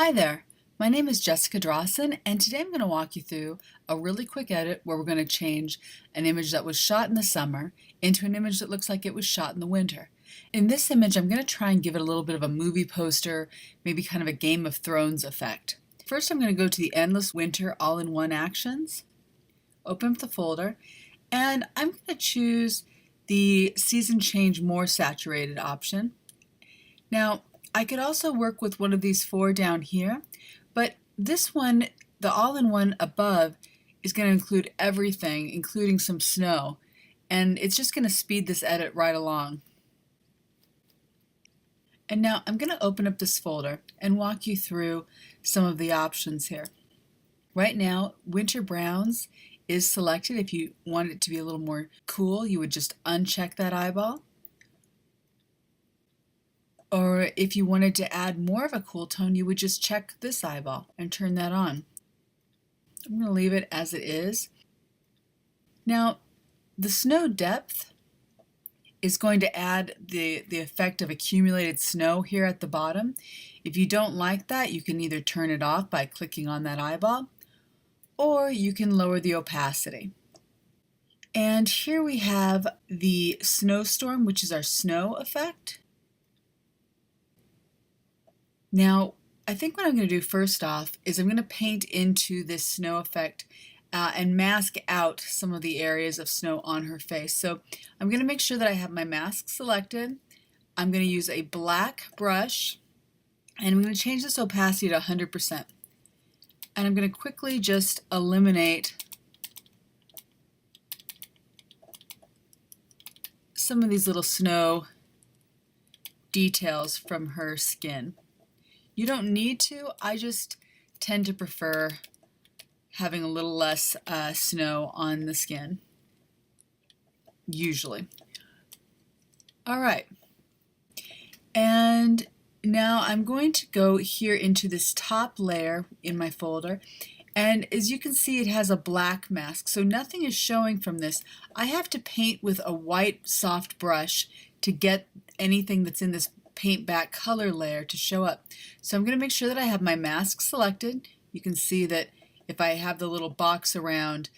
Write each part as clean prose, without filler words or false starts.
Hi there, my name is Jessica Drossin, and today I'm going to walk you through a really quick edit where we're going to change an image that was shot in the summer into an image that looks like it was shot in the winter. In this image, I'm going to try and give it a little bit of a movie poster, maybe kind of a Game of Thrones effect. First, I'm going to go to the Endless Winter All-in-One Actions, open up the folder, and I'm going to choose the Season Change More Saturated option. Now, I could also work with one of these four down here, but this one, the all-in-one above, is going to include everything, including some snow, and it's just going to speed this edit right along. And now I'm going to open up this folder and walk you through some of the options here. Right now, Winter Browns is selected. If you want it to be a little more cool, you would just uncheck that eyeball. Or if you wanted to add more of a cool tone, you would just check this eyeball and turn that on. I'm going to leave it as it is. Now, the snow depth is going to add the effect of accumulated snow here at the bottom. If you don't like that, you can either turn it off by clicking on that eyeball, or you can lower the opacity. And here we have the snowstorm, which is our snow effect. Now, I think what I'm going to do first off is I'm going to paint into this snow effect and mask out some of the areas of snow on her face. So I'm going to make sure that I have my mask selected. I'm going to use a black brush, and I'm going to change this opacity to 100%. And I'm going to quickly just eliminate some of these little snow details from her skin. You don't need to, I just tend to prefer having a little less snow on the skin, usually. All right, and now I'm going to go here into this top layer in my folder, and as you can see, it has a black mask, so nothing is showing from this. I have to paint with a white soft brush to get anything that's in this paint back color layer to show up. So I'm going to make sure that I have my mask selected. You can see that if I have the little box around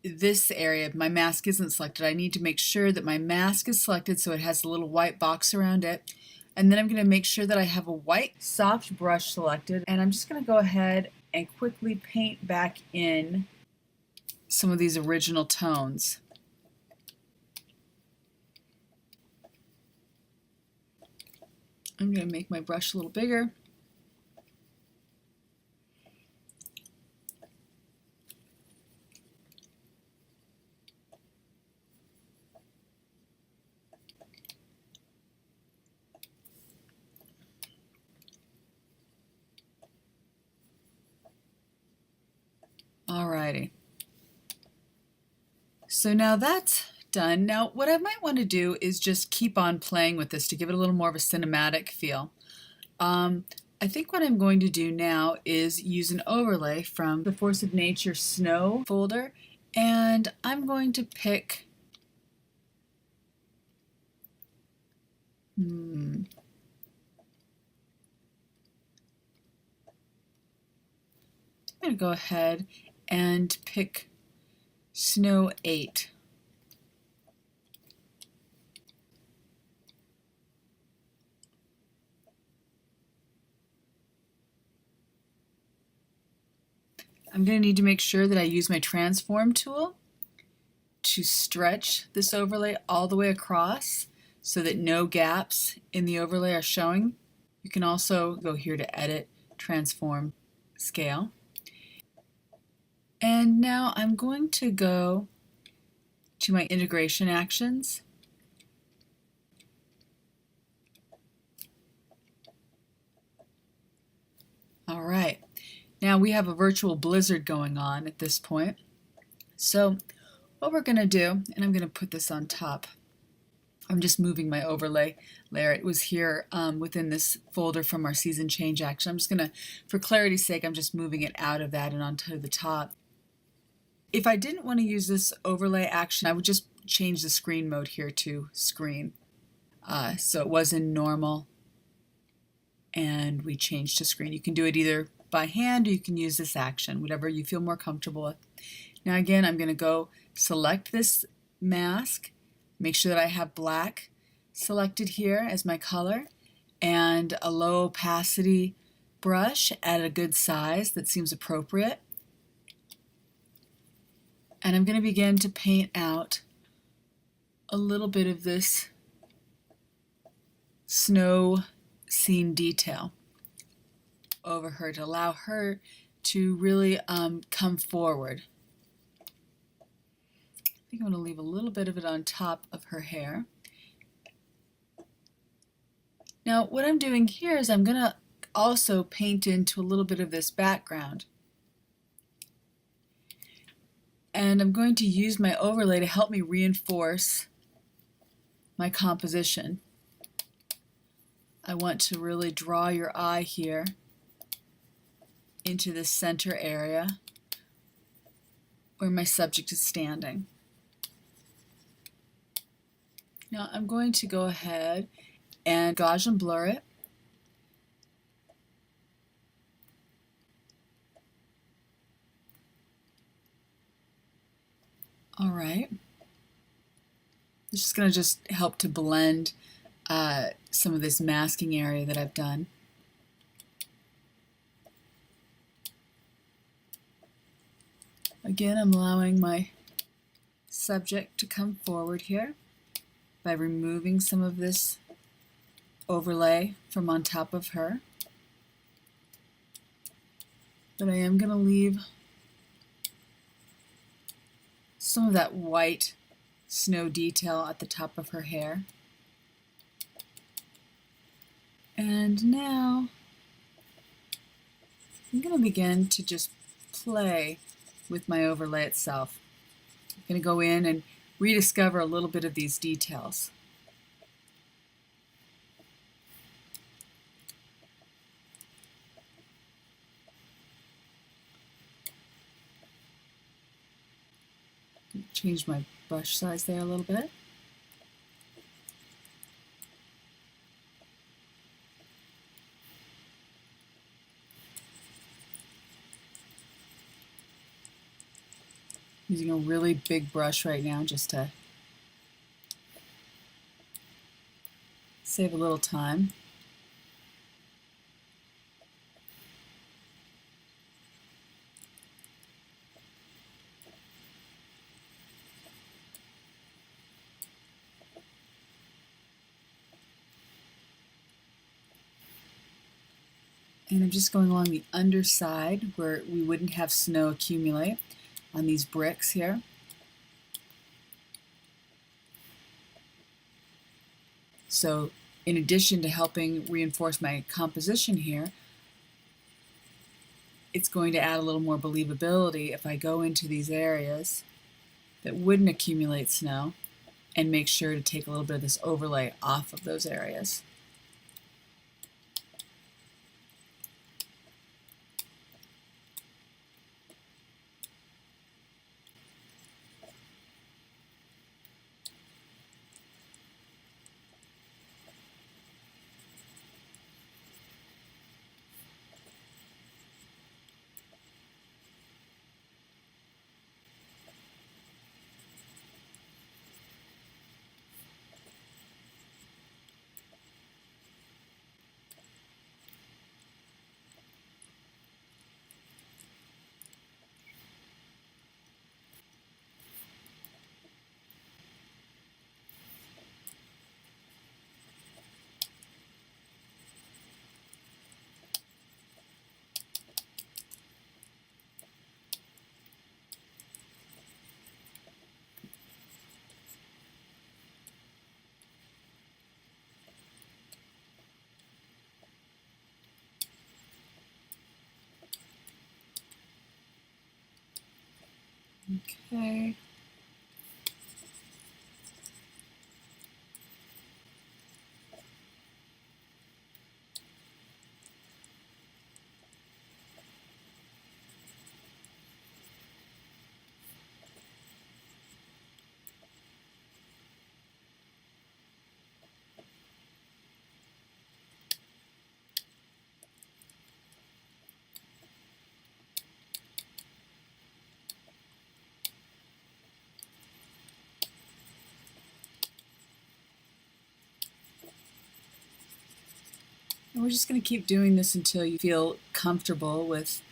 this area, my mask isn't selected. I need to make sure that my mask is selected so it has a little white box around it. And then I'm going to make sure that I have a white soft brush selected, and I'm just going to go ahead and quickly paint back in some of these original tones. I'm going to make my brush a little bigger. Alrighty. So now that's done. Now what I might want to do is just keep on playing with this to give it a little more of a cinematic feel. I think what I'm going to do now is use an overlay from the Force of Nature Snow folder, and I'm going to pick I'm going to go ahead and pick Snow 8. I'm going to need to make sure that I use my transform tool to stretch this overlay all the way across so that no gaps in the overlay are showing. You can also go here to Edit, Transform, Scale. And now I'm going to go to my integration actions. All right. Now we have a virtual blizzard going on at this point. So what we're going to do, and I'm going to put this on top. I'm just moving my overlay layer. It was here within this folder from our season change action. I'm just going to, for clarity's sake, I'm just moving it out of that and onto the top. If I didn't want to use this overlay action, I would just change the screen mode here to screen. So it was in normal. and we change to screen. You can do it either by hand or you can use this action, whatever you feel more comfortable with. Now again, I'm going to go select this mask, make sure that I have black selected here as my color, and a low opacity brush at a good size that seems appropriate. And I'm going to begin to paint out a little bit of this snow scene detail over her to allow her to really come forward. I think I'm going to leave a little bit of it on top of her hair. Now what I'm doing here is I'm going to also paint into a little bit of this background. And I'm going to use my overlay to help me reinforce my composition. I want to really draw your eye here into this center area where my subject is standing. Now I'm going to go ahead and Gaussian blur it. All right. This is going to just help to blend some of this masking area that I've done. Again, I'm allowing my subject to come forward here by removing some of this overlay from on top of her. But I am going to leave some of that white snow detail at the top of her hair. And now I'm going to begin to just play with my overlay itself. I'm going to go in and rediscover a little bit of these details. Change my brush size there a little bit. Using a really big brush right now just to save a little time. And I'm just going along the underside where we wouldn't have snow accumulate on these bricks here. So in addition to helping reinforce my composition here, it's going to add a little more believability if I go into these areas that wouldn't accumulate snow and make sure to take a little bit of this overlay off of those areas. Okay. And we're just going to keep doing this until you feel comfortable with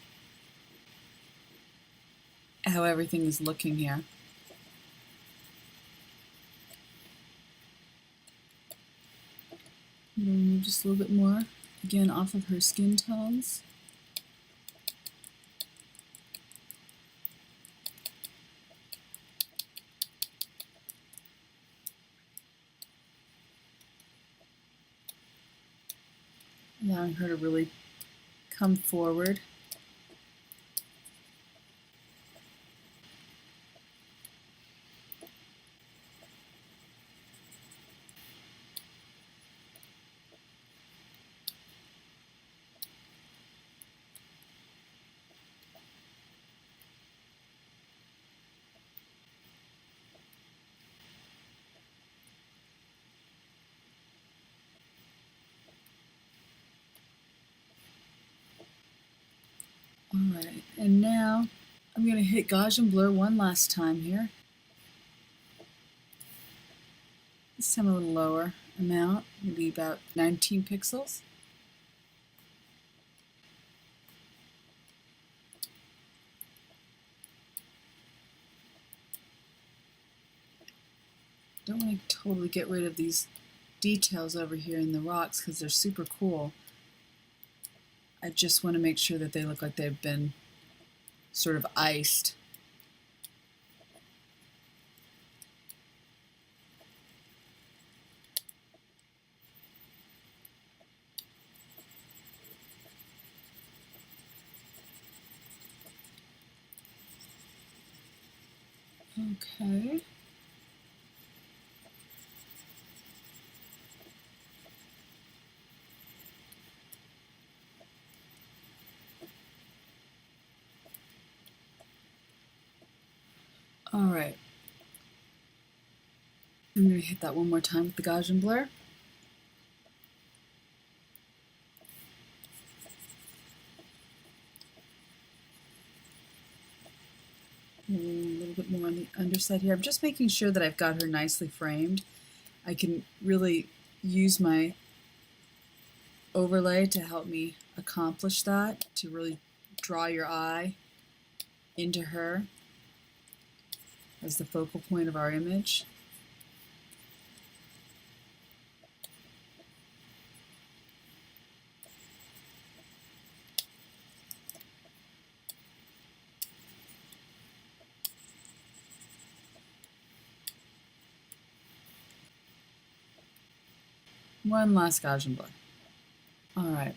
how everything is looking here. Remove just a little bit more, again off of her skin tones. Allowing her to really come forward. Alright, and now I'm going to hit Gaussian blur one last time here. This time a little lower amount, maybe about 19 pixels. Don't want to totally get rid of these details over here in the rocks because they're super cool. I just want to make sure that they look like they've been sort of iced. Okay. Alright. I'm going to hit that one more time with the Gaussian blur. A little bit more on the underside here. I'm just making sure that I've got her nicely framed. I can really use my overlay to help me accomplish that, to really draw your eye into her as the focal point of our image. One last Gaussian blur. Alright,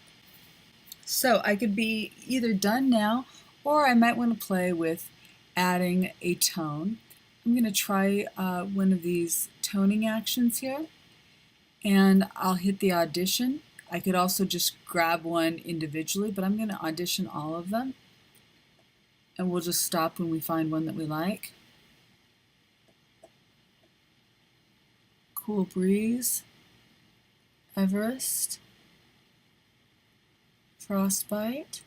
so I could be either done now, or I might want to play with adding a tone. I'm going to try one of these toning actions here, and I'll hit the audition. I could also just grab one individually, but I'm going to audition all of them, and we'll just stop when we find one that we like. Cool Breeze, Everest, Frostbite,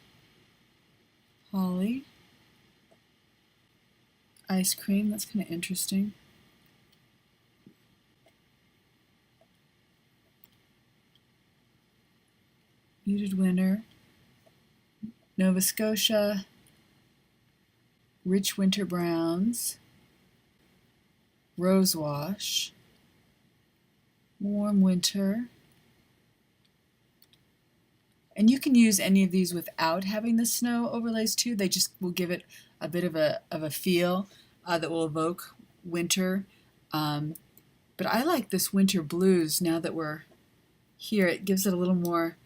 Holly, Ice Cream, that's kind of interesting. Muted Winter, Nova Scotia, Rich Winter Browns, Rose Wash, Warm Winter. And you can use any of these without having the snow overlays too. They just will give it a bit of a feel that will evoke winter. But I like this Winter Blues now that we're here. It gives it a little more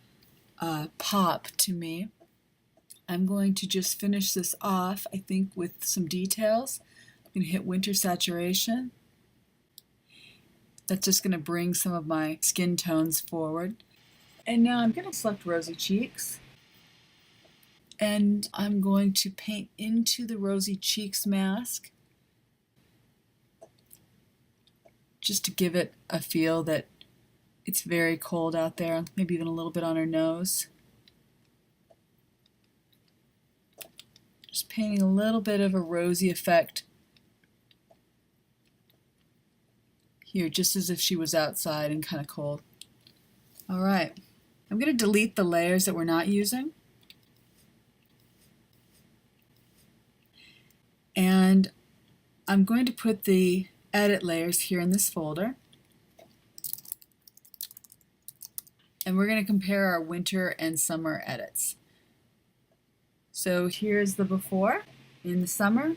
pop to me. I'm going to just finish this off, I think, with some details. I'm going to hit Winter Saturation. That's just going to bring some of my skin tones forward. And now I'm going to select Rosy Cheeks, and I'm going to paint into the Rosy Cheeks mask just to give it a feel that it's very cold out there, maybe even a little bit on her nose. Just painting a little bit of a rosy effect here, just as if she was outside and kind of cold. All right. I'm going to delete the layers that we're not using. And I'm going to put the edit layers here in this folder. And we're going to compare our winter and summer edits. So here's the before in the summer,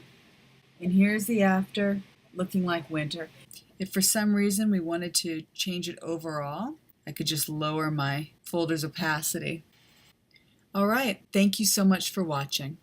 and here's the after looking like winter. If for some reason we wanted to change it overall, I could just lower my folder's opacity. All right, thank you so much for watching.